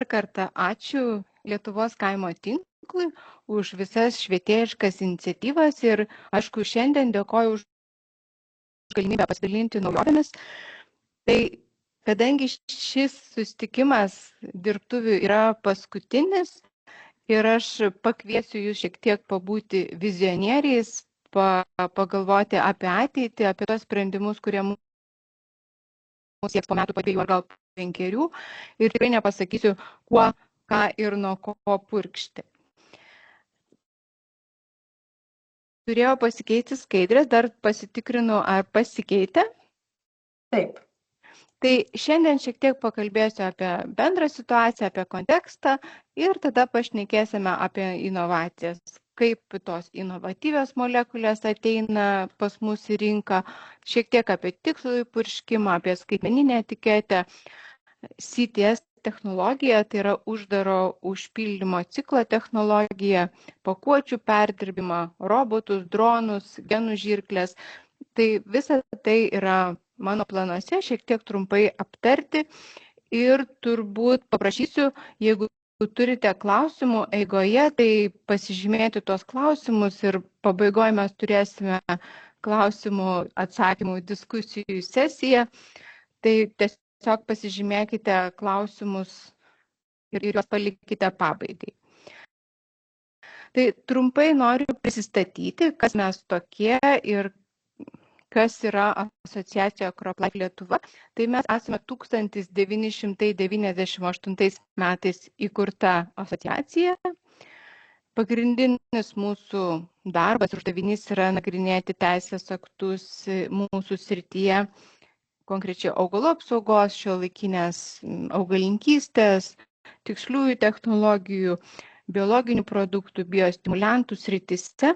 kartą ačiū Lietuvos kaimo tinklui už visas švietėjiškas iniciatyvas ir, aišku, šiandien dėkoju už galimybę pasidalinti naujovėmis. Tai kadangi šis susitikimas dirbtuvių yra paskutinis ir aš pakviesiu jūs šiek tiek pabūti vizionieriais, pagalvoti apie ateitį, apie tos sprendimus, kurie mūsų sieks po metų, po 2 ar gal 5 ir tikrai nepasakysiu, kuo, ką ir nuo ko purkšti. Turėjo pasikeisti skaidrės, dar pasitikrinu, ar pasikeitė. Taip. Tai šiandien šiek tiek pakalbėsiu apie bendrą situaciją, apie kontekstą ir tada pašnekėsime apie inovacijas, kaip tos inovatyvios molekulės ateina pas mus į rinką, šiek tiek apie tikslų įpurškimą, apie skaitmeninę etiketę, CTS technologija, tai yra uždaro užpildymo ciklo technologija, pakuočių perdirbimą, robotus, dronus, genų žirklės. Tai visa tai yra mano planuose šiek tiek trumpai aptarti ir turbūt paprašysiu, jeigu turite klausimų eigoje, tai pasižymėti tuos klausimus ir pabaigoje mes turėsime klausimų, atsakymų, diskusijų sesiją. Tai tiesiog pasižymėkite klausimus ir juos palikite pabaigai. Tai trumpai noriu prisistatyti, kas mes tokie ir kas yra asociacija CropLife Lietuva. Tai mes esame 1998 metais įkurta asociacija. Pagrindinis mūsų darbas, uždavinys yra nagrinėti teisės aktus mūsų srityje, konkrečiai augalų apsaugos, šiuolaikinės augalininkystės, tiksliųjų technologijų, biologinių produktų, biostimuliantų srityse.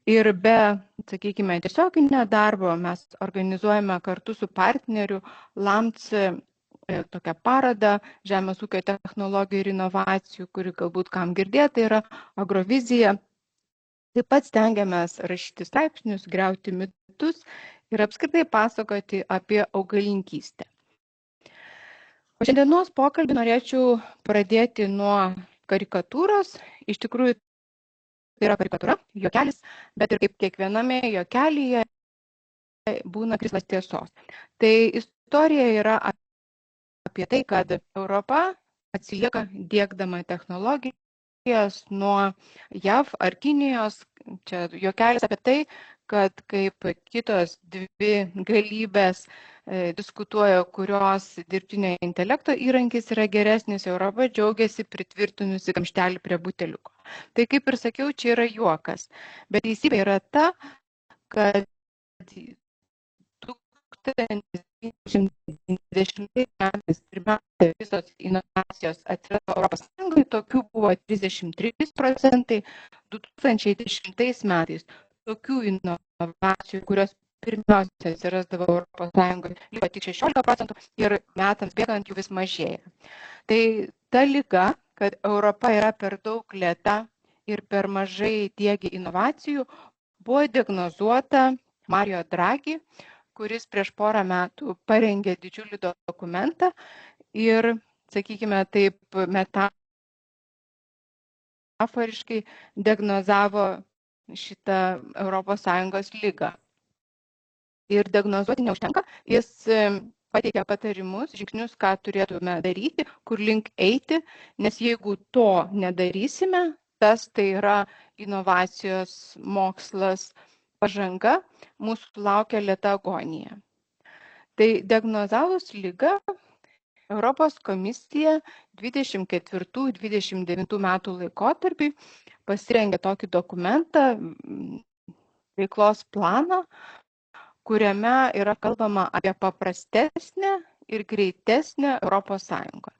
Ir be, sakykime, tiesioginio darbo mes organizuojame kartu su partneriu LAMC tokią parodą Žemės ūkio technologijų ir inovacijų, kuri galbūt kam girdėta yra Agrovizija. Taip pat stengiamės rašyti straipsnius, griauti mitus ir apskritai pasakoti apie augalininkystę. O šiandienos pokalbį norėčiau pradėti nuo karikatūros. Iš tikrųjų, tai yra karikatūra, juokelis, bet ir kaip kiekviename juokelyje būna krislas tiesos. Tai istorija yra apie tai, kad Europa atsilieka diegdama technologijas nuo JAV ar Kinijos. Čia juokelis apie tai, kad kaip kitos dvi galybės diskutuoja, kurios dirbtinio intelekto įrankis yra geresnis, Europa džiaugiasi pritvirtinusi kamštelį prie buteliuko. Tai kaip ir sakiau, čia yra juokas. Bet teisybė yra ta, kad 1920 metais pirmiausia visos inovacijos atsirado Europos Sąjungoje, tokių buvo 33%, 2010 metais tokių inovacijų, kurios pirmiausia atsirasdavo Europos Sąjungoje, liko tik 16% ir metams bėgant jų vis mažėja. Tai ta liga, kad Europa yra per daug lėta ir per mažai diegia inovacijų, buvo diagnozuota Mario Draghi, kuris prieš porą metų parengė didžiulį dokumentą ir, sakykime, taip metaforiškai diagnozavo šitą ES ligą. Ir diagnozuoti neužtenka, jis pateikia patarimus, žingsnius, ką turėtume daryti, kur link eiti, nes jeigu to nedarysime, tas tai yra inovacijos, mokslas, pažanga, mūsų laukia lėta agonija. Tai diagnozavus ligą, Europos komisija 24-29 metų laikotarpį pasirengė tokį dokumentą, veiklos planą, kuriame yra kalbama apie paprastesnę ir greitesnę Europos Sąjungą.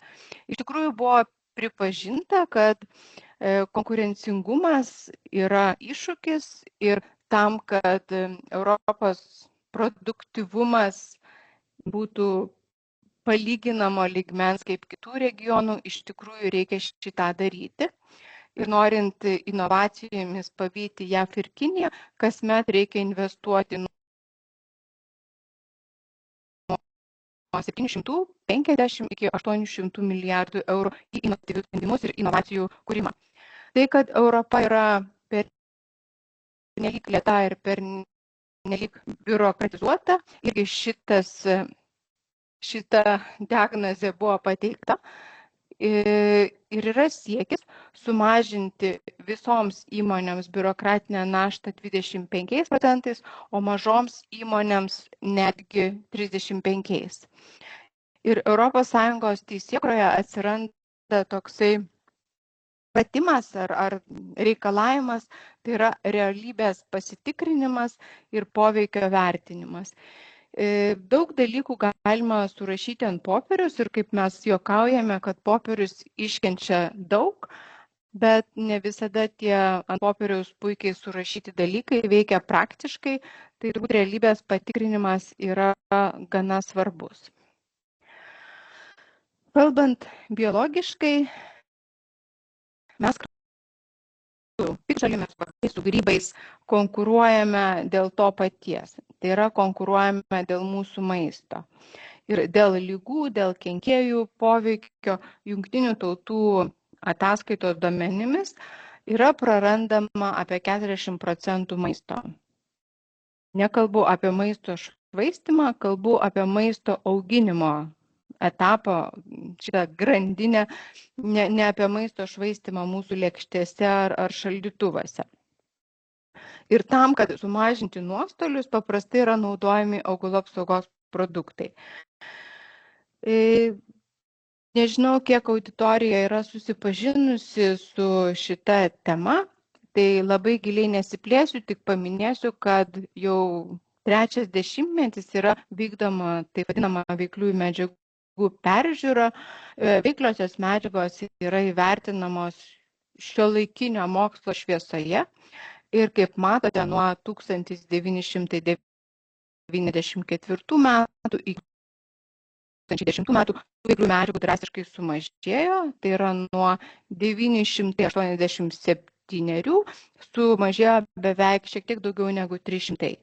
Iš tikrųjų buvo pripažinta, kad konkurencingumas yra iššūkis ir tam, kad Europos produktyvumas būtų palyginamo lygmens kaip kitų regionų, iš tikrųjų reikia šitą daryti. Ir norint inovacijomis pavyti JAV ir Kiniją, kasmet reikia investuoti nuo 750 iki 800 milijardų eurų į inovatyvius sprendimus ir inovacijų kūrimą. Tai, kad Europa yra pernelyg lėta ir pernelyg biurokratizuota, irgi šita diagnozė buvo pateikta. Ir yra siekis sumažinti visoms įmonėms biurokratinę naštą 25%, o mažoms įmonėms netgi 35%. Ir ES teisėkūroje atsiranda toksai pratimas ar reikalavimas, tai yra realybės pasitikrinimas ir poveikio vertinimas. Daug dalykų galima surašyti ant popieriaus ir kaip mes juokaujame, kad popierius iškenčia daug, bet ne visada tie ant popieriaus puikiai surašyti dalykai veikia praktiškai, tai turbūt realybės patikrinimas yra gana svarbus. Kalbant biologiškai, mes piktžolėmis, su grybais konkuruojame dėl to paties. Tai yra konkuruojame dėl mūsų maisto. Ir dėl lygų, dėl kenkėjų poveikio Jungtinių tautų ataskaitos duomenimis yra prarandama apie 40% maisto. Nekalbu apie maisto švaistymą, kalbu apie maisto auginimo etapą, šitą grandinę, ne apie maisto švaistymą mūsų lėkštėse ar šaldytuvuose. Ir tam, kad sumažinti nuostolius, paprastai yra naudojami augalų apsaugos produktai. Nežinau, kiek auditorija yra susipažinusi su šita tema, tai labai giliai nesiplėsiu, tik paminėsiu, kad jau 3 dešimtmetis yra vykdoma taip vadinama veikliųjų medžiagų peržiūra. Veikliosios medžiagos yra įvertinamos šiuolaikinio mokslo šviesoje. Ir kaip matote, nuo 1994 metų iki 2010 metų veiklių medžiagų drastiškai sumažėjo, tai yra nuo 987 sumažėjo beveik šiek tiek daugiau negu 300.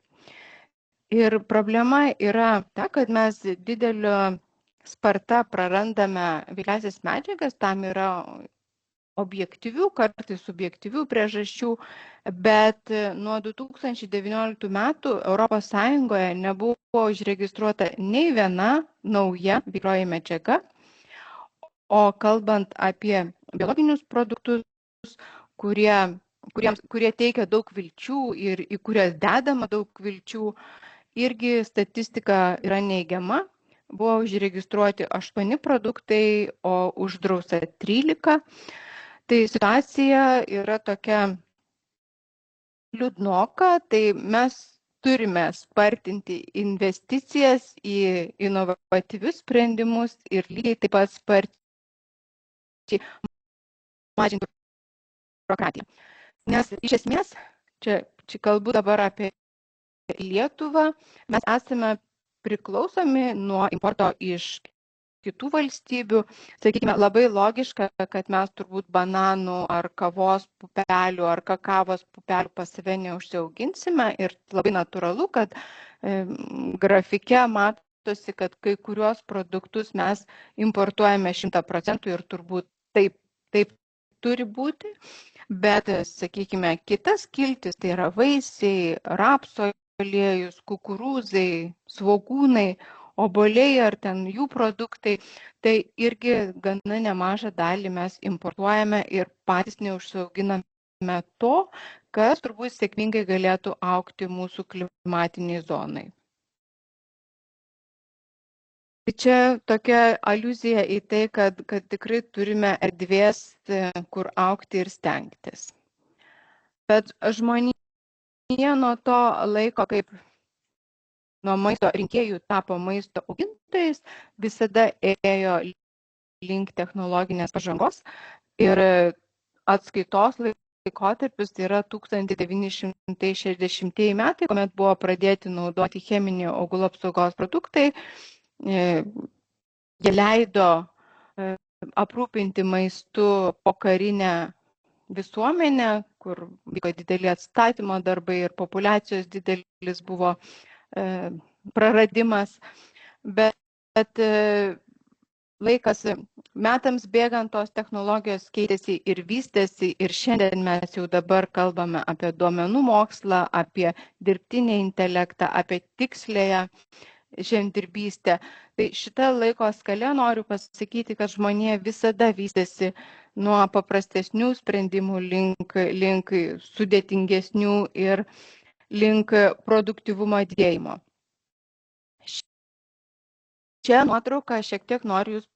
Ir problema yra ta, kad mes didelio sparta prarandame veikliąsias medžiagas, tam yra objektyvių, kartais subjektyvių priežasčių, bet nuo 2019 metų ES nebuvo užregistruota nei viena nauja veiklioji medžiaga, o kalbant apie biologinius produktus, kurie teikia daug vilčių ir į kurias dedama daug vilčių, irgi statistika yra neigiama. Buvo užregistruoti 8 produktai, o uždrausta 13. Tai situacija yra tokia liūdnoka, tai mes turime spartinti investicijas į inovatyvius sprendimus ir lygiai taip pat spartinti mažinti biurokratiją. Nes iš esmės, čia kalbu dabar apie Lietuvą, mes esame priklausomi nuo importo iš kitų valstybių. Sakykime, labai logiška, kad mes turbūt bananų ar kavos pupelių ar kakavos pupelių pas save neužsiauginsime ir labai natūralu, kad grafike matosi, kad kai kuriuos produktus mes importuojame 100% ir turbūt taip turi būti, bet, sakykime, kitas skiltis, tai yra vaisiai, rapso aliejus, kukurūzai, svogūnai, obuoliai ar ten jų produktai, tai irgi gana nemažą dalį mes importuojame ir patys neužsiauginame to, kas turbūt sėkmingai galėtų augti mūsų klimatiniai zonai. Tai čia tokia aliuzija į tai, kad tikrai turime erdvės, kur augti ir stengtis. Bet žmonija nuo to laiko, kaip nuo maisto rinkėjų tapo maisto augintojais, visada ėjo link technologinės pažangos ir atskaitos laikotarpis tai yra 1960 metai, kuomet buvo pradėti naudoti cheminiai augalų apsaugos produktai. Jie leido aprūpinti maistu pokarinę visuomenę, kur vyko dideli atstatymo darbai ir populiacijos didelis buvo praradimas, bet laikas metams bėgant tos technologijos keitėsi ir vystėsi ir šiandien mes jau dabar kalbame apie duomenų mokslą, apie dirbtinį intelektą, apie tikslėją žemdirbystę. Tai šitą laiko skalę noriu pasakyti, kad žmonija visada vystėsi nuo paprastesnių sprendimų link sudėtingesnių ir link produktyvumo didėjimo. Čia nuotrauką šiek tiek noriu jūs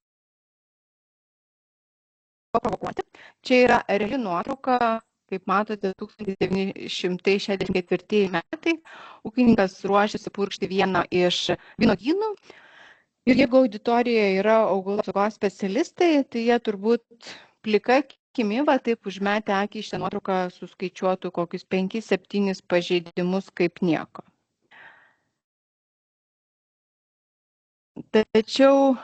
paprovokuoti. Čia yra reali nuotrauka, kaip matote, 1964 metai. Ūkininkas ruošiasi purkšti vieną iš vynogynų. Ir jeigu auditorijoje yra augalų apsaugos specialistai, tai jie turbūt plika akimi, va taip užmetę akį į šią nuotrauką suskaičiuotų kokius 5-7 pažeidimus kaip nieko. Tačiau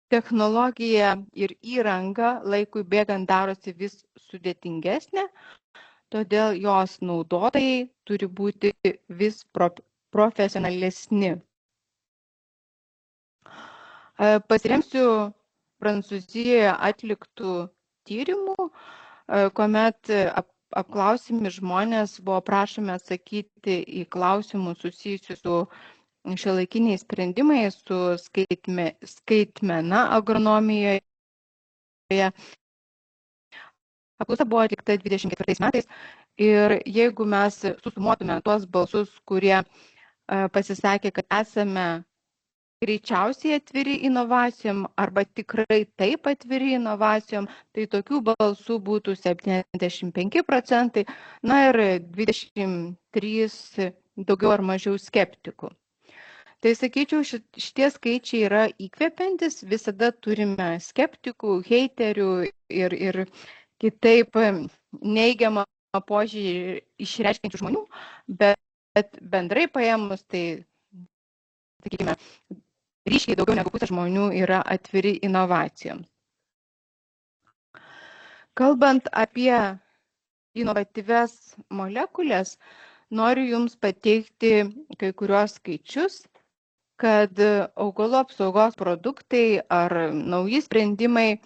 technologija ir įranga laikui bėgant darosi vis sudėtingesnė, todėl jos naudotojai turi būti vis profesionalesni. Pasiremsiu Prancūzijoje atliktų tyrimų, kuomet apklausimi žmonės buvo prašomi atsakyti į klausimus susijusius su šiuolaikiniais sprendimais, su skaitmena agronomijoje. Apklausa buvo atlikta 24 metais ir jeigu mes susumuotume tuos balsus, kurie pasisakė, kad esame greičiausiai atviri inovacijom arba tikrai taip atviri inovacijom, tai tokių balsų būtų 75%, na ir 23 daugiau ar mažiau skeptikų. Tai sakyčiau, šitie skaičiai yra įkvepiantis, visada turime skeptikų, heiterių ir kitaip neigiamą požiūrį išreiškiančių žmonių, bet bendrai paėmus, tai, sakykime, ryškiai daugiau negu pusė žmonių yra atviri inovacijoms. Kalbant apie inovatyvias molekulės, noriu Jums pateikti kai kuriuos skaičius, kad augalų apsaugos produktai ar nauji sprendimai,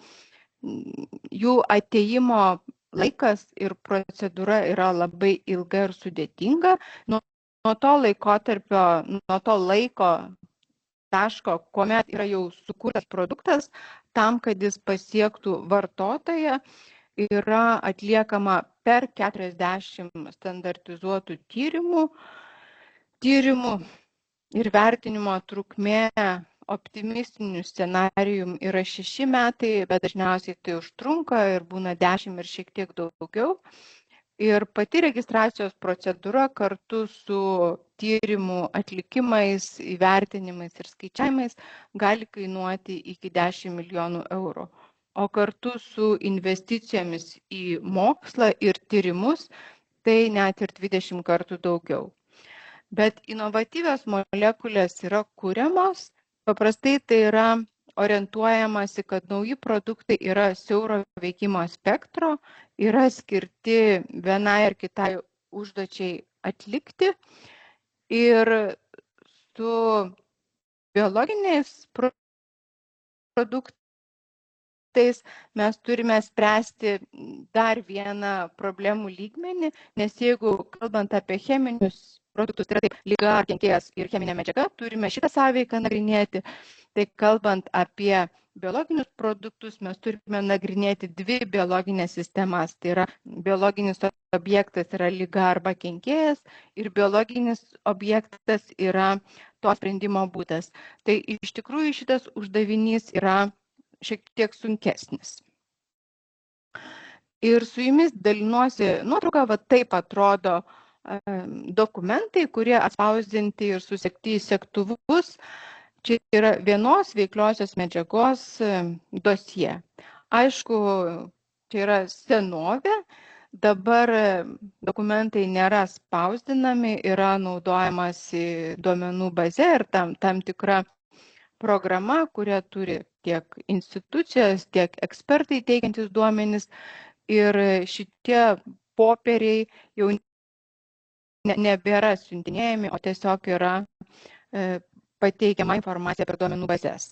jų atėjimo laikas ir procedūra yra labai ilga ir sudėtinga. Nuo to laikotarpio, nuo to laiko taško, kuomet yra jau sukurtas produktas, tam, kad jis pasiektų vartotoją, yra atliekama per 40 standartizuotų tyrimų ir vertinimo trukmė optimistinių scenarijų yra 6 metai, bet dažniausiai tai užtrunka ir būna 10 ir šiek tiek daugiau. Ir pati registracijos procedūra kartu su tyrimų atlikimais, įvertinimais ir skaičiavimais gali kainuoti iki 10 milijonų eurų. O kartu su investicijomis į mokslą ir tyrimus tai net ir 20 kartų daugiau. Bet inovatyvios molekulės yra kuriamos, paprastai tai yra orientuojamasi, kad nauji produktai yra siauro veikimo spektro, yra skirti vienai ar kitai užduočiai atlikti ir su biologiniais produktais mes turime spręsti dar vieną problemų lygmenį, nes jeigu kalbant apie cheminius produktus, tai yra taip liga ar kenkėjas ir cheminė medžiaga, turime šitą sąveiką nagrinėti. Tai kalbant apie biologinius produktus, mes turime nagrinėti dvi biologinės sistemas. Tai yra biologinis objektas yra liga arba kenkėjas ir biologinis objektas yra to sprendimo būdas. Tai iš tikrųjų šitas uždavinys yra šiek tiek sunkesnis. Ir su jumis dalinuosi nuotrauką, va taip atrodo dokumentai, kurie atspausdinti ir susekti į segtuvus. Čia yra vienos veikliosios medžiagos dosie. Aišku, čia yra senovė, dabar dokumentai nėra spausdinami, yra naudojamasi duomenų baze ir tam tikra programa, kurią turi tiek institucijos, tiek ekspertai teikiantis duomenys. Ir šitie popieriai jau nebėra siuntinėjami, o tiesiog yra pateikiama informacija per duomenų bazės.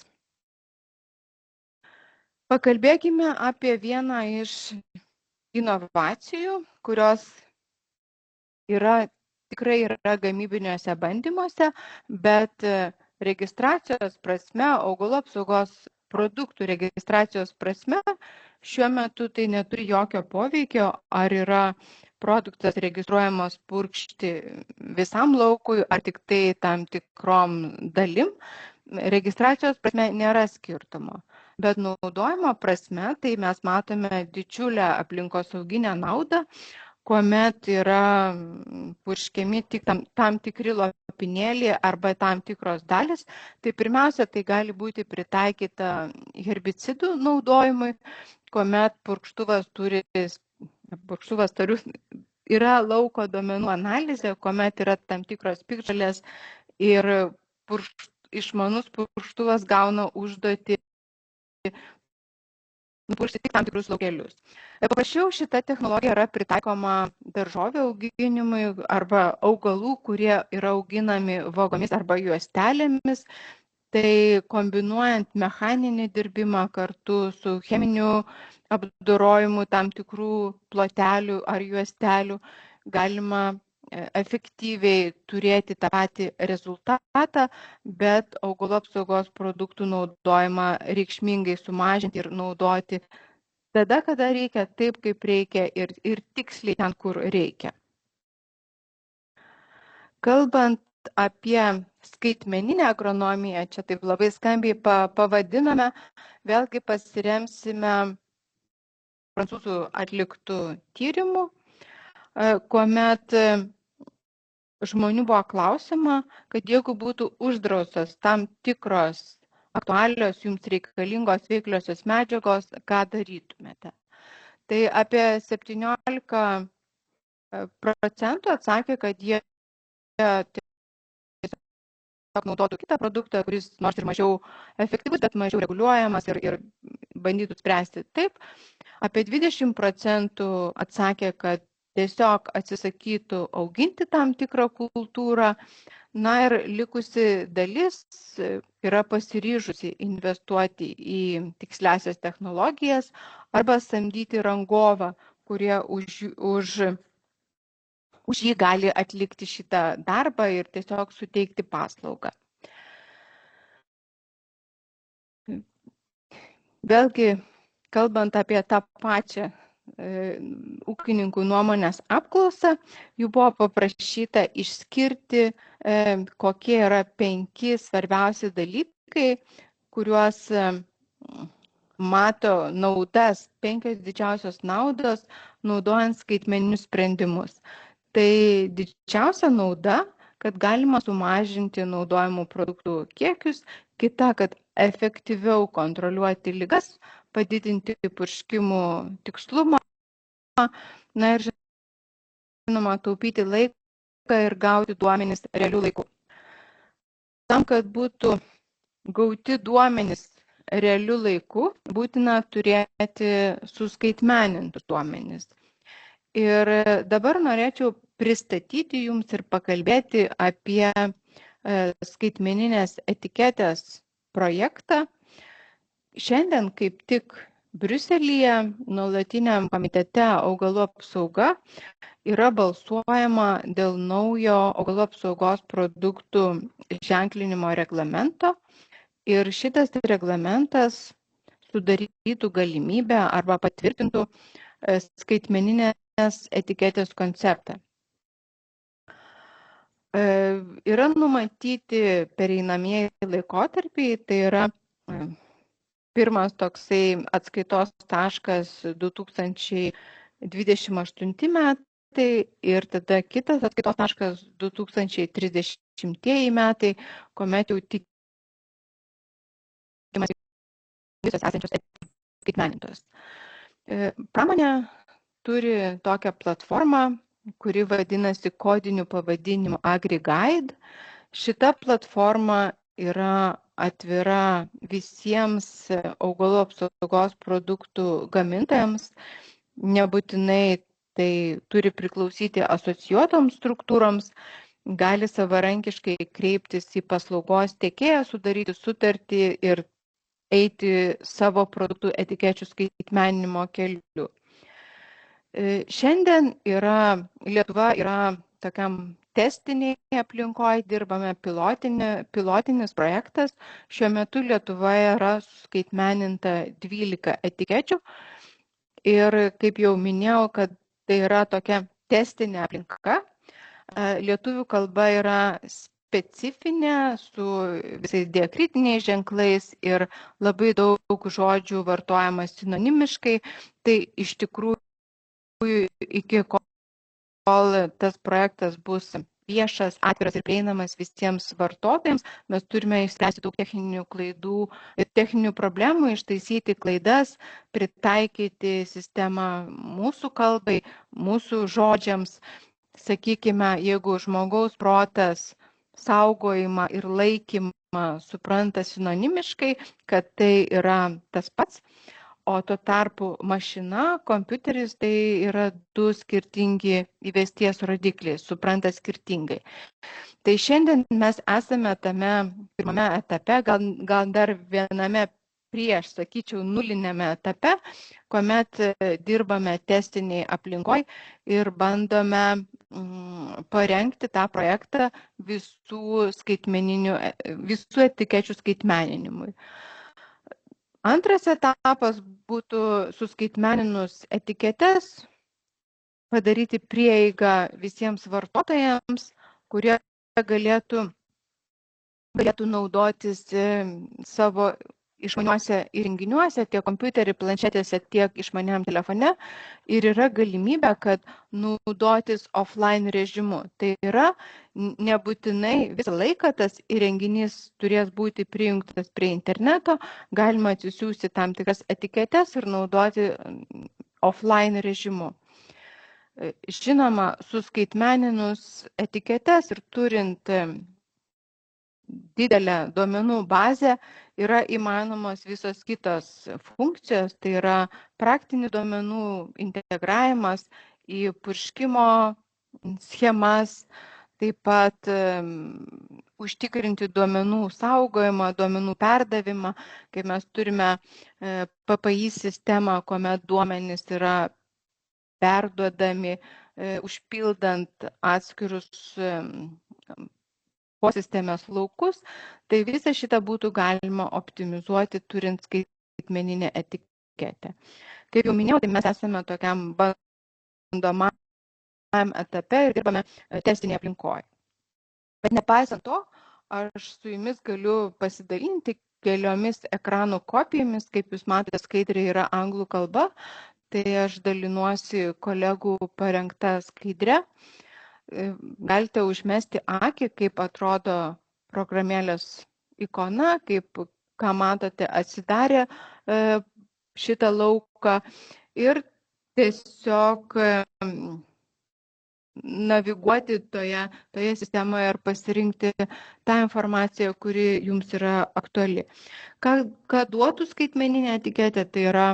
Pakalbėkime apie vieną iš inovacijų, kurios tikrai yra gamybiniuose bandymuose, bet registracijos prasme, augalų apsaugos produktų registracijos prasme, šiuo metu tai neturi jokio poveikio, ar yra produktas registruojamas purkšti visam laukui, ar tik tai tam tikrom dalim. Registracijos prasme nėra skirtumo, bet naudojimo prasme tai mes matome didžiulę aplinkosauginę naudą, kuomet yra purškiami tik tam tikri lopinėliai arba tam tikros dalis, tai pirmiausia, tai gali būti pritaikyta herbicidų naudojimui, kuomet purkštuvas yra lauko duomenų analizė, kuomet yra tam tikros piktžolės ir išmanus purkštuvas gauna užduotį nupurkšti tik tam tikrus laukelius. Paprasčiau šita technologija yra pritaikoma daržovių auginimui arba augalų, kurie yra auginami vagomis arba juostelėmis. Tai kombinuojant mechaninį dirbimą kartu su cheminiu apdorojimu tam tikrų plotelių ar juostelių galima efektyviai turėti tą patį rezultatą, bet augalų apsaugos produktų naudojimą reikšmingai sumažinti ir naudoti tada, kada reikia, taip kaip reikia ir tiksliai ten, kur reikia. Kalbant apie skaitmeninę agronomiją, čia taip labai skambiai pavadiname, vėlgi pasiremsime prancūzų atliktų tyrimų, kuomet žmonių buvo klausima, kad jeigu būtų uždraustos tam tikros aktualios jums reikalingos veikliosios medžiagos, ką darytumėte? Tai apie 17% atsakė, kad jie tiesiog naudotų kitą produktą, kuris nors ir mažiau efektyvus, bet mažiau reguliuojamas ir bandytų spręsti taip. Apie 20% atsakė, kad tiesiog atsisakytų auginti tam tikrą kultūrą. Na ir likusi dalis yra pasiryžusi investuoti į tiksliasias technologijas arba samdyti rangovą, kurie už jį gali atlikti šitą darbą ir tiesiog suteikti paslaugą. Vėlgi, kalbant apie tą pačią ūkininkų nuomonės apklausą, jų buvo paprašyta išskirti, kokie yra 5 svarbiausi dalykai, kuriuos mato naudas, 5 didžiausios naudos naudojant skaitmeninius sprendimus. Tai didžiausia nauda, kad galima sumažinti naudojamų produktų kiekius, kita, kad efektyviau kontroliuoti ligas, padidinti purškimų tikslumą, na ir žinoma, taupyti laiką ir gauti duomenis realių laikų. Tam, kad būtų gauti duomenis realių laikų, būtina turėti suskaitmenintus duomenis. Ir dabar norėčiau pristatyti jums ir pakalbėti apie skaitmeninės etiketės projektą. Šiandien kaip tik Briuselyje nuolatiniam komitete augalų apsauga yra balsuojama dėl naujo augalų apsaugos produktų ženklinimo reglamento ir šitas reglamentas sudarytų galimybę arba patvirtintų skaitmeninės etiketės konceptą. Yra numatyti pereinamieji laikotarpiai, tai yra pirmas toksai atskaitos taškas 2028 metai ir tada kitas atskaitos taškas 2030 metai, kuomet jau tikimas visos esančios skaitmenintos. Pramonė turi tokią platformą, kuri vadinasi kodiniu pavadinimu AgriGuide. Šita platforma yra atvira visiems augalų apsaugos produktų gamintojams, nebūtinai tai turi priklausyti asocijuotoms struktūroms, gali savarankiškai kreiptis į paslaugos tiekėją, sudaryti sutartį ir eiti savo produktų etikečių skaitmeninimo keliu. Šiandien Lietuva yra tokiam testiniai aplinkoje, dirbame pilotinis projektas. Šiuo metu Lietuvoje yra skaitmeninta 12 etikečių ir kaip jau minėjau, kad tai yra tokia testinė aplinka. Lietuvių kalba yra specifinė su visais diakritiniais ženklais ir labai daug žodžių vartojama sinonimiškai. Tai iš tikrųjų iki kol tas projektas bus viešas, atviras ir prieinamas visiems vartotojams, mes turime išspręsti daug techninių klaidų ir techninių problemų, ištaisyti klaidas, pritaikyti sistemą mūsų kalbai, mūsų žodžiams. Sakykime, jeigu žmogaus protas saugojimą ir laikymą supranta sinonimiškai, kad tai yra tas pats, o tuo tarpu mašina, kompiuteris tai yra du skirtingi įvesties rodikliai, supranta skirtingai. Tai šiandien mes esame tame pirmame etape, gal dar viename prieš, sakyčiau, nulinėme etape, kuomet dirbame testiniai aplinkoj ir bandome parengti tą projektą visų etikečių skaitmeninimui. Antras etapas būtų suskaitmeninus etiketes, padaryti prieigą visiems vartotojams, kurie galėtų naudotis savo išmaniuose įrenginiuose, tiek kompiuterį, planšetėse, tiek išmaniam telefone ir yra galimybė, kad naudotis offline režimu. Tai yra nebūtinai visą laiką tas įrenginys turės būti prijungtas prie interneto, galima atsisiųsti tam tikras etiketes ir naudoti offline režimu. Žinoma, suskaitmeninus etiketes ir turint didelę duomenų bazę yra įmanomos visos kitos funkcijos, tai yra praktinių duomenų integravimas į purškimo schemas, taip pat užtikrinti duomenų saugojimą, duomenų perdavimą, kai mes turime PPI sistemą, kuomet duomenys yra perduodami, užpildant atskirus posistemės laukus, tai visą šitą būtų galima optimizuoti turint skaitmeninę etiketę. Kaip jau minėjau, tai mes esame tokiam bandomajam etape ir dirbame testinėje aplinkoje. Bet nepaisant to, aš su jumis galiu pasidalinti keliomis ekranų kopijomis, kaip jūs matote, skaidrė yra anglų kalba, tai aš dalinuosi kolegų parengtą skaidrę. Galite užmesti akį, kaip atrodo programėlės ikona, ką matote, atsidarė šitą lauką ir tiesiog naviguoti toje sistemoje ir pasirinkti tą informaciją, kuri jums yra aktuali. Ką duotų skaitmeninė etiketė, tai yra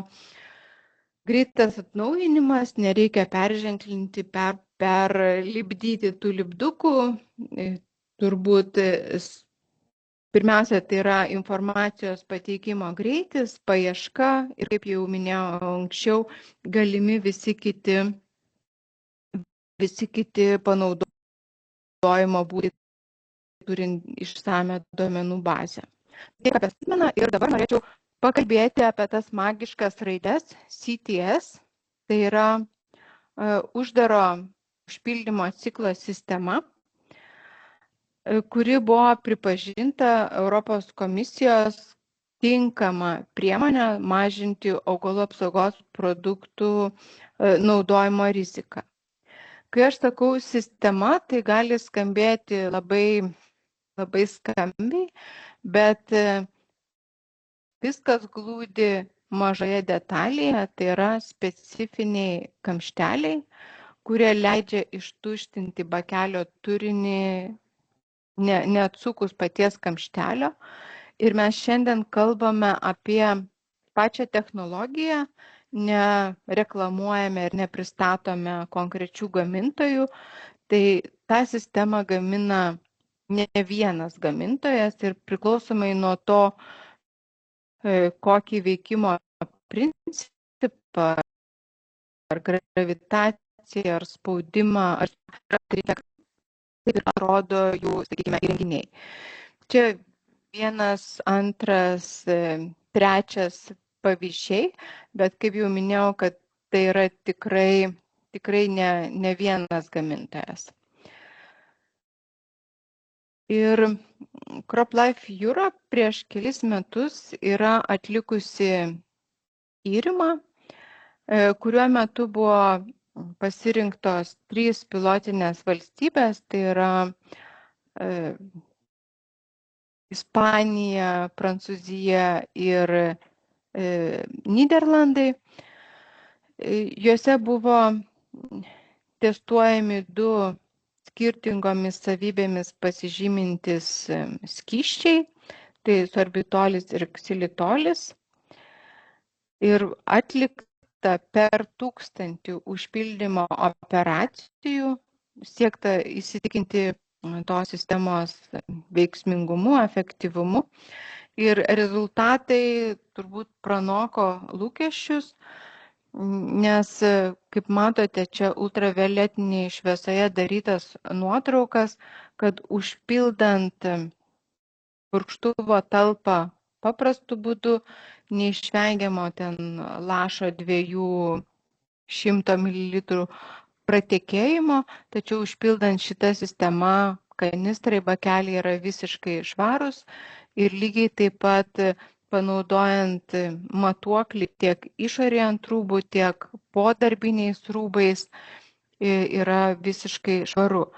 greitas atnaujinimas, nereikia perženklinti, perlipdyti tų lipdukų. Turbūt pirmiausia, tai yra informacijos pateikimo greitis, paieška ir, kaip jau minėjau anksčiau, galimi visi kiti panaudojimo būdai, turint išsame duomenų bazę. Tai apie skaitmeną ir dabar norėčiau pakalbėti apie tas magiškas raides CTS, tai yra uždaro užpildymo ciklo sistema, kuri buvo pripažinta Europos komisijos tinkama priemonė mažinti augalų apsaugos produktų naudojimo riziką. Kai aš sakau sistema, tai gali skambėti labai skambiai, bet viskas glūdi mažoje detalėje, tai yra specifiniai kamšteliai, kurie leidžia ištuštinti bakelio turinį neatsukus paties kamštelio. Ir mes šiandien kalbame apie pačią technologiją, nereklamuojame ir nepristatome konkrečių gamintojų. Tai tą sistemą gamina ne vienas gamintojas ir priklausomai nuo to, kokį veikimo principą, ar gravitaciją, ar spaudimą, ar taip ir atrodo jų, sakykime, įrenginiai. Čia vienas, antras, trečias pavyzdžiai, bet kaip jau minėjau, kad tai yra tikrai ne vienas gamintojas. Ir CropLife Europe prieš kelis metus yra atlikusi tyrimą, kuriuo metu buvo pasirinktos 3 pilotinės valstybės, tai yra Ispanija, Prancūzija ir Nyderlandai. Juose buvo testuojami 2 skirtingomis savybėmis pasižymintis skysčiai, tai sorbitolis ir ksilitolis. Ir atlikta per 1000 užpildymo operacijų, siekta įsitikinti tos sistemos veiksmingumu, efektyvumu. Ir rezultatai turbūt pranoko lūkesčius, nes, kaip matote, čia ultravioletinėje šviesoje darytas nuotraukas, kad užpildant purkštuvo talpą paprastu būdu neišvengiamo ten lašo 200 ml pratekėjimo, tačiau užpildant šitą sistemą kanistrai, bakeliai yra visiškai švarūs ir lygiai taip pat panaudojant matuoklį tiek išorėje ant rūbų, tiek po darbiniais rūbais yra visiškai švaru.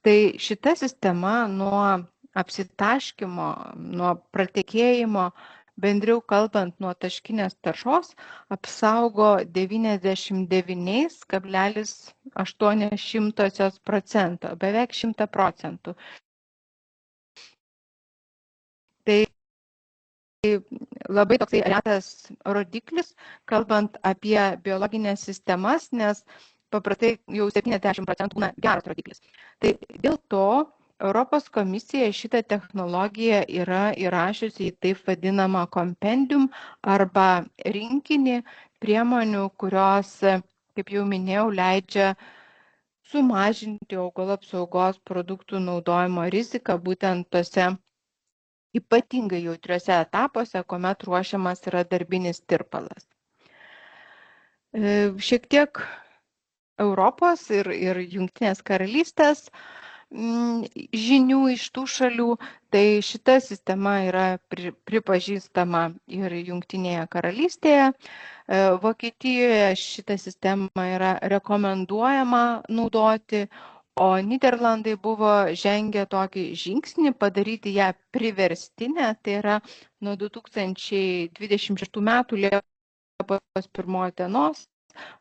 Tai šita sistema nuo apsitaškymo, nuo pratekėjimo, bendriau kalbant, nuo taškinės taršos apsaugo 99,8%, beveik 100%. Tai labai toksai retas rodiklis, kalbant apie biologinės sistemas, nes paprastai jau 70% būna geras rodiklis. Tai dėl to Europos komisija šitą technologiją yra įrašiusi į taip vadinamą kompendium arba rinkinį priemonių, kurios, kaip jau minėjau, leidžia sumažinti augalų apsaugos produktų naudojimo riziką būtent tose ypatingai jautriuose etapuose, kuomet ruošiamas yra darbinis tirpalas. Šiek tiek Europos ir Jungtinės karalystės žinių iš tų šalių, tai šita sistema yra pripažįstama ir Jungtinėje karalystėje. Vokietijoje šita sistema yra rekomenduojama naudoti, o Nyderlandai buvo žengę tokį žingsnį padaryti ją priverstinę, tai yra nuo 2026 metų Liepos 1 dienos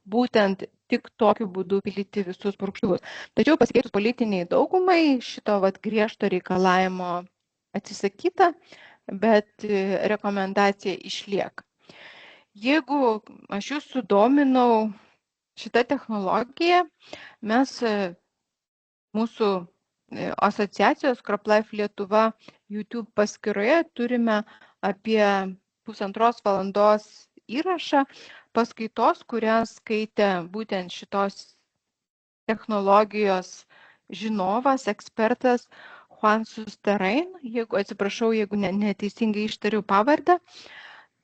būtent tik tokiu būdu pildyti visus purkštuvus. Tačiau pasikeitus politiniai daugumai šito griežto reikalavimo atsisakyta, bet rekomendacija išlieka. Jeigu aš jūs sudominau šitą technologiją, mes mūsų asociacijos CropLife Lietuva YouTube paskyroje turime apie 1,5 valandos įrašą paskaitos, kurią skaitė būtent šitos technologijos žinovas, ekspertas Juan Susterain, atsiprašau, jeigu neteisingai ištariu pavardę,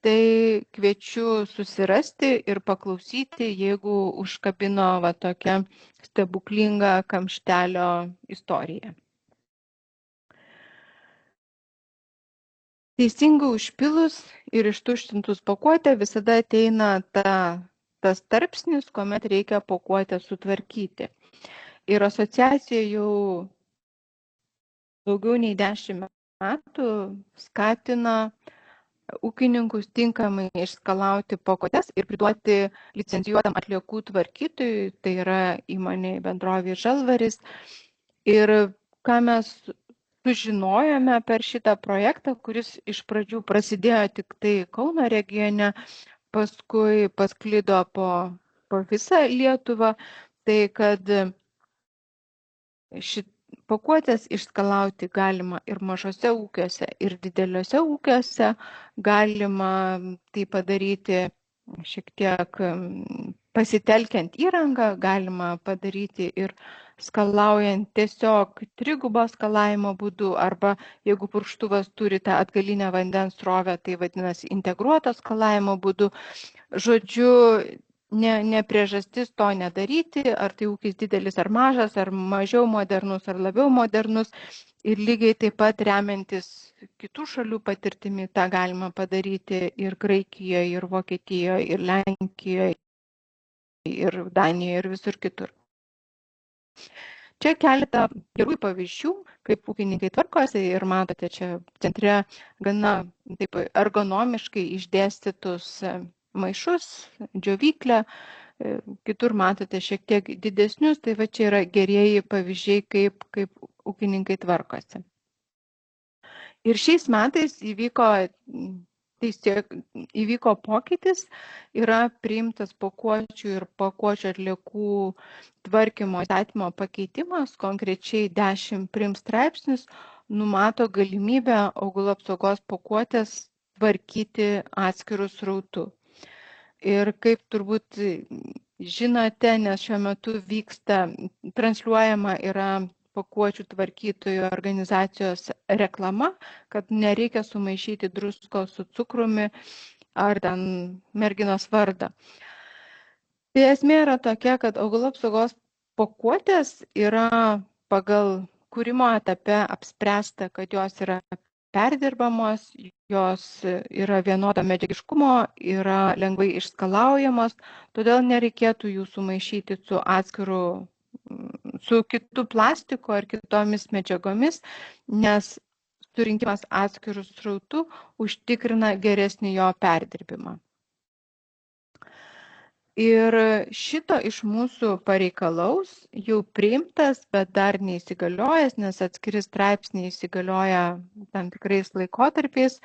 tai kviečiu susirasti ir paklausyti, jeigu užkabino tokia stebuklinga kamštelio istorija. Teisingai užpilus ir ištuštintus pakuotę visada ateina tas tarpsnis, kuomet reikia pakuotę sutvarkyti. Ir asociacija jau daugiau nei 10 metų skatina ūkininkus tinkamai išskalauti pakuotes ir priduoti licencijuotam atliekų tvarkytojui, tai yra įmonė bendrovė Žalvaris. Ir ką mes sužinojome per šitą projektą, kuris iš pradžių prasidėjo tik tai Kauno regione, paskui pasklido po visą Lietuvą, tai kad Pakuotės išskalauti galima ir mažose ūkiuose, ir dideliuose ūkiuose. Galima tai padaryti šiek tiek pasitelkiant įrangą, galima padaryti ir skalaujant tiesiog trigubo skalavimo būdu, arba jeigu purkštuvas turi tą atgalinę vandens srovę, tai vadinasi integruoto skalavimo būdu. Žodžiu, ne priežastis to nedaryti, ar tai ūkis didelis ar mažas, ar mažiau modernus, ar labiau modernus. Ir lygiai taip pat remiantis kitų šalių patirtimi, tą galima padaryti ir Graikijoje, ir Vokietijoje, ir Lenkijoje, ir Danijoje, ir visur kitur. Čia keletą gerų pavyzdžių, kaip ūkininkai tvarkosi, ir matote čia centre gana taip ergonomiškai išdėstytus maišus, džiovyklę, kitur matote šiek tiek didesnius, tai va čia yra gerieji pavyzdžiai, kaip ūkininkai tvarkosi. Ir šiais metais įvyko pokytis, yra priimtas pakuočių ir pakuočių atliekų tvarkymo įstatymo pakeitimas, konkrečiai 10 prim straipsnis numato galimybę augalų apsaugos pakuotės tvarkyti atskirų srautų. Ir kaip turbūt žinote, nes šiuo metu transliuojama yra pakuočių tvarkytojų organizacijos reklama, kad nereikia sumaišyti druskos su cukrumi ar ten merginos vardą. Tai esmė yra tokia, kad augalų apsaugos pakuotės yra pagal kūrimo etape apspręsta, kad jos yra perdirbamos, jos yra vienodo medžiagiškumo, yra lengvai išskalaujamos, todėl nereikėtų jų sumaišyti su kitu plastiku ar kitomis medžiagomis, nes surinkimas atskirų srautų užtikrina geresnį jo perdirbimą. Ir šito iš mūsų pareikalaus jau priimtas, bet dar neįsigaliojęs, nes atskiri straipsniai įsigalioja tam tikrais laikotarpiais,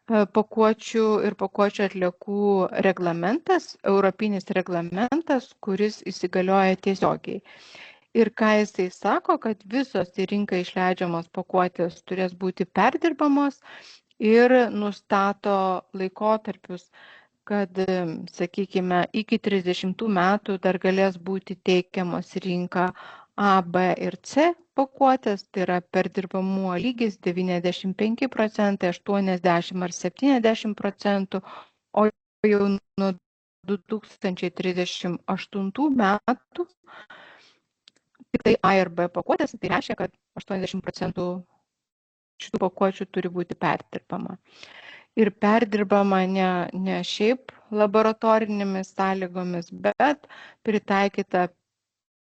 pakuočių ir pakuočių atliekų reglamentas, europinis reglamentas, kuris įsigalioja tiesiogiai. Ir ką jisai sako, kad visos į rinką išleidžiamos pakuotės turės būti perdirbamos ir nustato laikotarpius, kad, sakykime, iki 30 metų dar galės būti teikiamos rinka A, B ir C pakuotės, tai yra perdirbamumo lygis 95%, 80 ar 70%, o jau nuo 2038 metų tik tai A ir B pakuotės, tai reiškia, kad 80% šitų pakuočių turi būti perdirbama. Ir perdirbama ne šiaip laboratorinėmis sąlygomis, bet pritaikyta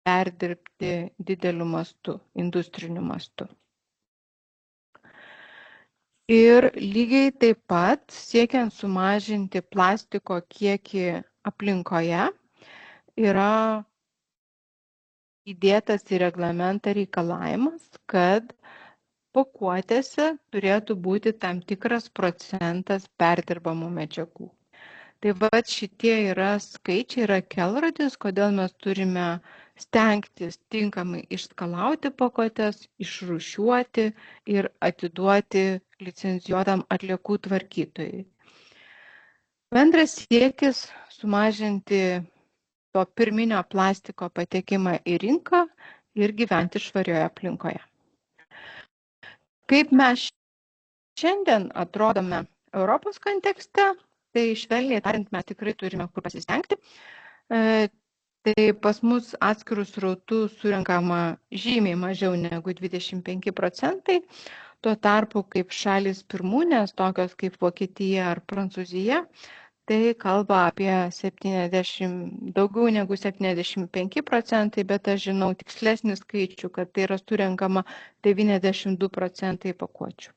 perdirbti dideliu mastu, industriniu mastu. Ir lygiai taip pat, siekiant sumažinti plastiko kiekį aplinkoje, yra įdėtas į reglamentą reikalavimas, kad pakuotėse turėtų būti tam tikras procentas perdirbamų medžiagų. Tai va šitie yra skaičiai, yra kelrodis, kodėl mes turime stengtis tinkamai išskalauti pakuotes, išrūšiuoti ir atiduoti licencijuotam atliekų tvarkytojui. Bendras siekis sumažinti to pirminio plastiko patekimą į rinką ir gyventi švarioje aplinkoje. Kaip mes šiandien atrodome Europos kontekste, tai švelniai tariant, mes tikrai turime kur pasistengti. Tai pas mus atskirų srautų surenkama žymiai mažiau negu 25%, tuo tarpu kaip šalis pirmūnės, tokios kaip Vokietija ar Prancūzija, tai kalba apie daugiau negu 75%, bet aš žinau tikslesnį skaičių, kad tai yra surenkama 92% pakuočių.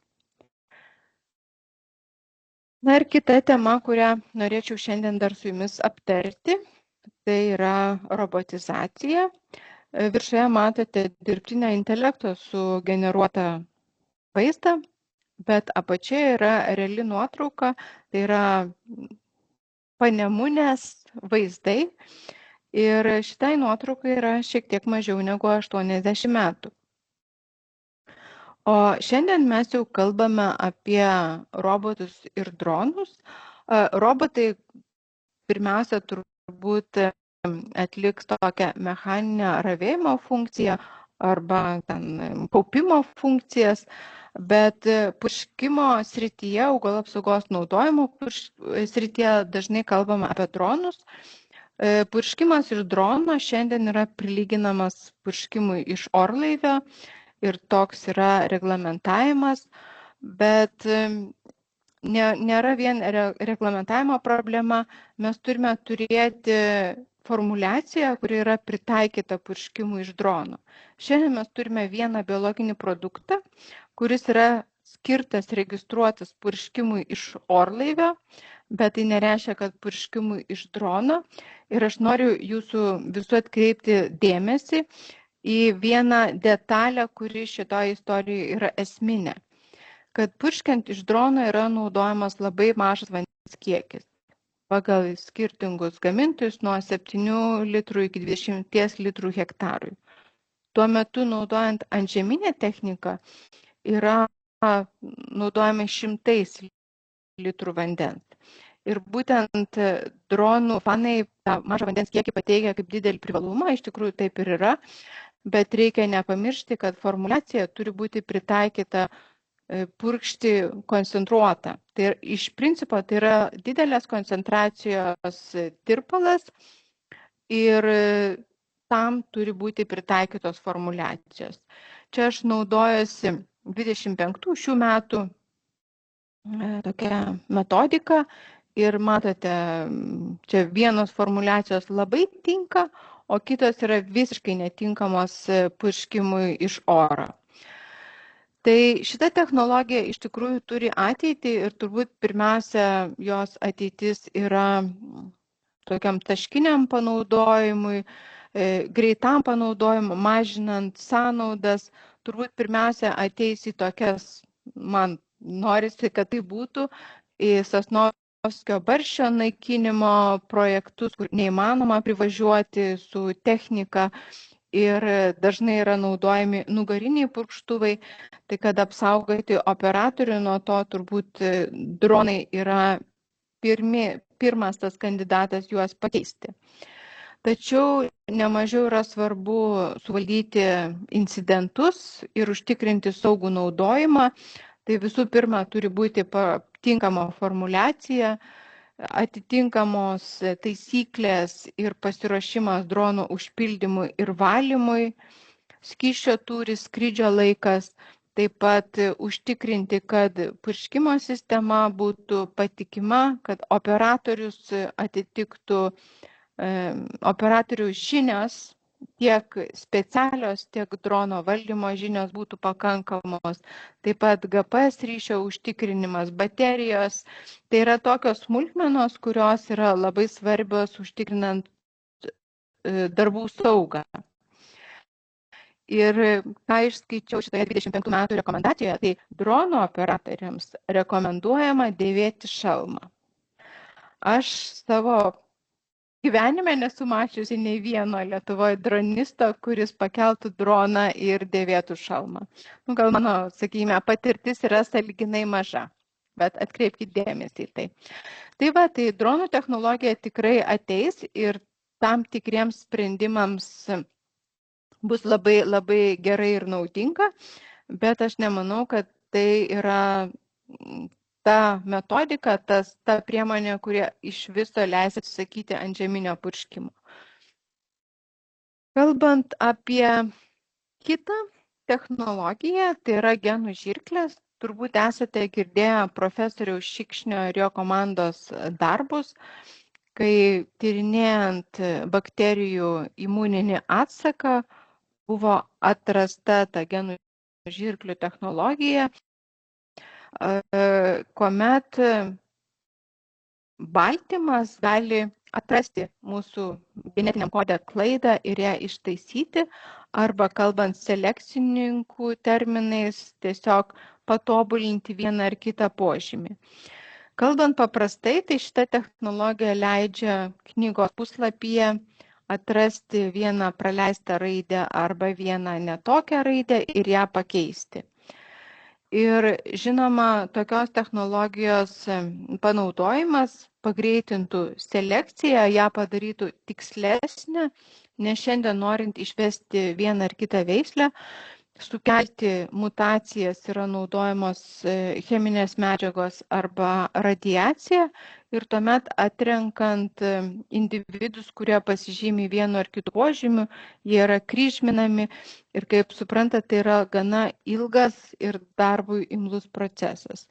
Na ir kita tema, kurią norėčiau šiandien dar su jumis aptarti, tai yra robotizacija. Viršuje matote dirbtinio intelekto sugeneruotą vaizdą, bet apačioje yra reali nuotrauka, tai yra Panemunės vaizdai Ir šitai nuotraukai yra šiek tiek mažiau negu 80 metų. O šiandien mes jau kalbame apie robotus ir dronus. Robotai pirmiausia turbūt atliks tokią mechaninę ravėjimo funkciją arba kaupimo funkcijas, bet purškimo srityje, augalų apsaugos naudojimo srityje dažnai kalbama apie dronus. Purškimas iš drono šiandien yra prilyginamas purškimui iš orlaivio ir toks yra reglamentavimas, bet nėra vien reglamentavimo problema, mes turime turėti formulaciją, kuri yra pritaikyta purškimui iš drono. Šiandien mes turime vieną biologinį produktą, kuris yra skirtas registruotas purškimui iš orlaivio, bet tai nereiškia, kad purškimui iš drono. Ir aš noriu jūsų visų atkreipti dėmesį į vieną detalę, kuri šitoje istorijoje yra esminė. Kad purškiant iš drono yra naudojamas labai mažas vandens kiekis. Pagal skirtingus gamintojus nuo 7 litrų iki 20 litrų hektarui. Tuo metu naudojant antžeminę techniką yra naudojami 100 litrų vandens. Ir būtent dronų fanai tą mažą vandens kiekį pateikia kaip didelį privalumą, iš tikrųjų taip ir yra, bet reikia nepamiršti, kad formulacija turi būti pritaikyta purkšti koncentruotą. Tai iš principo tai yra didelės koncentracijos tirpalas ir tam turi būti pritaikytos formulacijos. Čia aš naudojuosi 25 šių metų tokią metodiką ir matote, čia vienos formulacijos labai tinka, o kitos yra visiškai netinkamos purškimui iš oro. Tai šita technologija iš tikrųjų turi ateitį ir turbūt pirmiausia jos ateitis yra tokiam taškiniam panaudojimui, greitam panaudojimui, mažinant sąnaudas. Turbūt pirmiausia ateis į tokias, man norisi, kad tai būtų, į Sosnovskio barščio naikinimo projektus, kur neįmanoma privažiuoti su technika. Ir dažnai yra naudojami nugariniai purkštuvai, tai kad apsaugoti operatorių nuo to turbūt dronai yra pirmas tas kandidatas juos pakeisti. Tačiau nemažiau yra svarbu suvaldyti incidentus ir užtikrinti saugų naudojimą. Tai visų pirma turi būti tinkama formulacija, atitinkamos taisyklės ir pasiruošimas dronų užpildymui ir valymui, skysčio tūris, skrydžio laikas, taip pat užtikrinti, kad purškimo sistema būtų patikima, kad operatorius atitiktų operatorių žinios, tiek specialios, tiek drono valdymo žinios būtų pakankamos, taip pat GPS ryšio užtikrinimas, baterijos. Tai yra tokios smulkmenos, kurios yra labai svarbios užtikrinant darbų saugą. Ir ką išskaičiau šitoje 25 metų rekomendacijoje, tai drono operatoriams rekomenduojama dėvėti šalmą. Aš savo gyvenime nesu mačiusi nei vieno Lietuvoje dronisto, kuris pakeltų droną ir dėvėtų šalmą. Gal mano, sakykime, patirtis yra sąlyginai maža, bet atkreipkite dėmesį į tai. Tai va, tai dronų technologija tikrai ateis ir tam tikriems sprendimams bus labai, labai gerai ir naudinga, bet aš nemanau, kad tai yra ta metodika, ta priemonė, kurie iš viso leis atsisakyti antžeminio purškimo. Kalbant apie kitą technologiją, tai yra genų žirklės, turbūt esate girdėję profesoriaus Šikšnio ir jo komandos darbus, kai tyrinėjant bakterijų imuninį atsaką buvo atrasta ta genų žirklių technologija, kuomet baltymas gali atrasti mūsų genetiniam kode klaidą ir ją ištaisyti, arba kalbant selekcininkų terminais, tiesiog patobulinti vieną ar kitą požymį. Kalbant paprastai, tai šita technologija leidžia knygos puslapyje atrasti vieną praleistą raidę arba vieną netokią raidę ir ją pakeisti. Ir žinoma, tokios technologijos panaudojimas pagreitintų selekciją, ją padarytų tikslesnę, nes šiandien norint išvesti vieną ar kitą veislę, sukelti mutacijas yra naudojamos cheminės medžiagos arba radiacija ir tuomet atrenkant individus, kurie pasižymi vienu ar kitu požymiu, jie yra kryžminami ir kaip suprantate, tai yra gana ilgas ir darbui imlus procesas.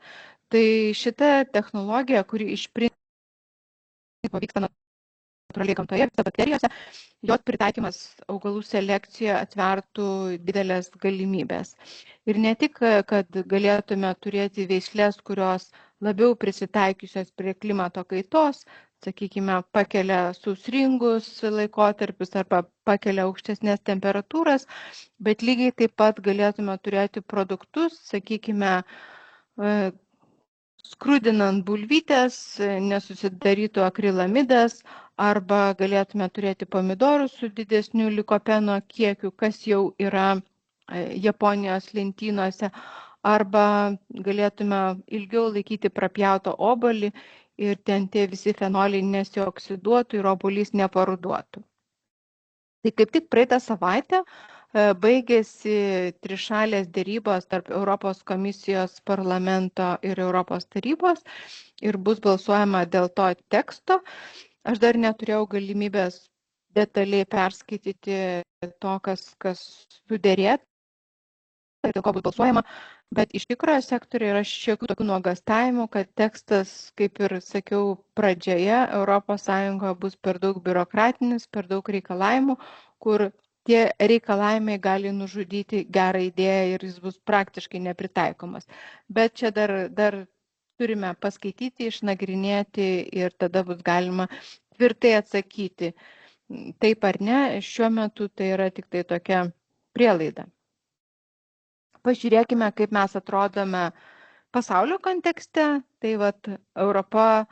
Tai šita technologija, kuri iš principo vyksta natūraliai gamtoje, vyksta bakterijose, jos pritaikymas augalų selekcijoje atvertų didelės galimybės. Ir ne tik, kad galėtume turėti veislės, kurios labiau prisitaikiusios prie klimato kaitos, sakykime, pakelia sausringus laikotarpius arba pakelia aukštesnės temperatūras, bet lygiai taip pat galėtume turėti produktus, sakykime, skrudinant bulvytės, nesusidarytų akrilamidas, arba galėtume turėti pomidorus su didesniu likopeno kiekiu, kas jau yra Japonijos lentynose, arba galėtume ilgiau laikyti prapjautą obuolį ir ten tie visi fenoliai nesioksiduotų ir obuolys neparuduotų. Tai kaip tik praeitą savaitę baigėsi trišalės dėrybos tarp Europos komisijos, parlamento ir Europos tarybos ir bus balsuojama dėl to teksto. Aš dar neturėjau galimybės detaliai perskaityti to, kas sudėrėta, dėl ko bus balsuojama, bet iš tikrųjų sektoriuje yra šiokių tokių nuogastavimų, kad tekstas, kaip ir sakiau pradžioje, ES bus per daug biurokratinis, per daug reikalavimų, kur tie reikalavimai gali nužudyti gerą idėją ir jis bus praktiškai nepritaikomas. Bet čia dar turime paskaityti, išnagrinėti ir tada bus galima tvirtai atsakyti, taip ar ne, šiuo metu tai yra tik tai tokia prielaida. Pažiūrėkime, kaip mes atrodome pasaulio kontekste, tai vat Europa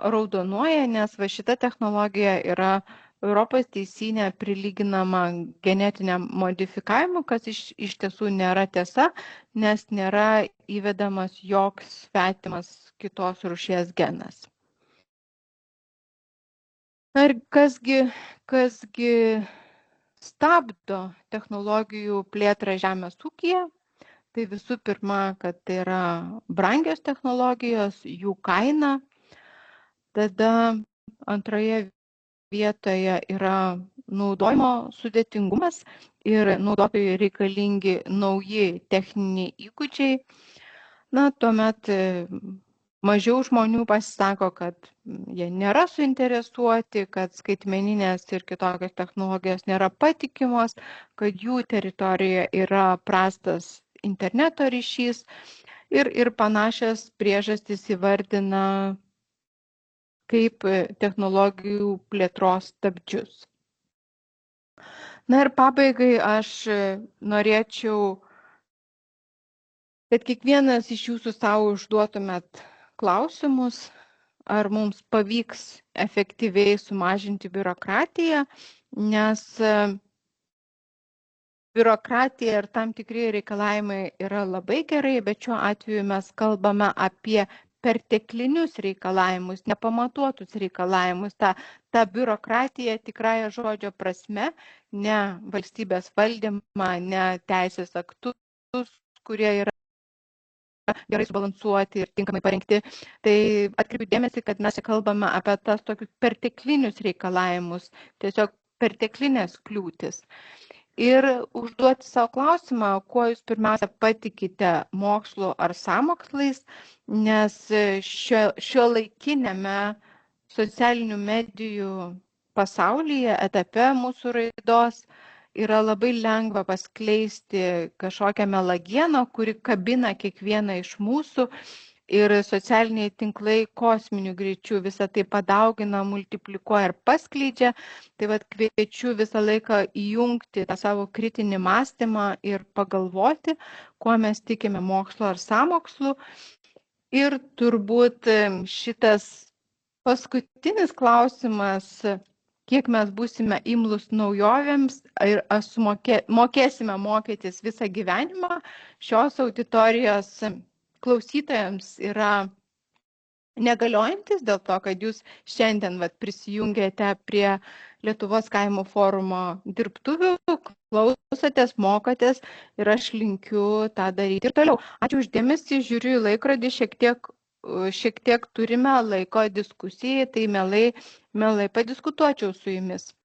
raudonuoja, nes va šita technologija yra Europos teisyne prilyginama genetiniam modifikavimu, kas iš tiesų nėra tiesa, nes nėra įvedamas joks svetimas kitos rūšies genas. Ir kasgi stabdo technologijų plėtrą žemės ūkyje? Tai visų pirma, kad tai yra brangios technologijos, jų kaina. Tada antroje vietoje yra naudojimo sudėtingumas ir naudotojui reikalingi nauji techniniai įgūdžiai. Na, tuomet mažiau žmonių pasisako, kad jie nėra suinteresuoti, kad skaitmeninės ir kitokios technologijos nėra patikimos, kad jų teritorijoje yra prastas interneto ryšys ir panašias priežastis įvardina kaip technologijų plėtros stabdžius. Na ir pabaigai aš norėčiau, kad kiekvienas iš jūsų savo užduotumėt klausimus, ar mums pavyks efektyviai sumažinti biurokratiją, nes biurokratija ir tam tikri reikalavimai yra labai gerai, bet šiuo atveju mes kalbame apie perteklinius reikalavimus, nepamatuotus reikalavimus, ta biurokratija tikrąja žodžio prasme, ne valstybės valdymą, ne teisės aktus, kurie yra gerai subalansuoti ir tinkamai parengti. Tai atkreipiu dėmesį, kad mes kalbame apie tas tokius perteklinius reikalavimus, tiesiog perteklinės kliūtis. Ir užduoti savo klausimą, kuo jūs pirmiausia patikite mokslu ar sąmokslais, nes šio laikinėme socialinių medijų pasaulyje, etape mūsų raidos, yra labai lengva paskleisti kažkokią melagieną, kuri kabina kiekvieną iš mūsų. Ir socialiniai tinklai kosminiu greičiu visą tai padaugina, multiplikuoja ir paskleidžia. Tai vat kviečiu visą laiką įjungti tą savo kritinį mąstymą ir pagalvoti, kuo mes tikime mokslo ar sąmokslu. Ir turbūt šitas paskutinis klausimas, kiek mes būsime imlus naujovėms ir mokėsime mokytis visą gyvenimą, šios auditorijos klausytojams yra negaliojantis dėl to, kad jūs šiandien prisijungėte prie Lietuvos kaimo forumo dirbtuvių, klausotės, mokotės ir aš linkiu tą daryti ir toliau. Ačiū uždėmesį, žiūriu į laikrodį, šiek tiek turime laiko diskusijai, tai mielai padiskutuočiau su jumis.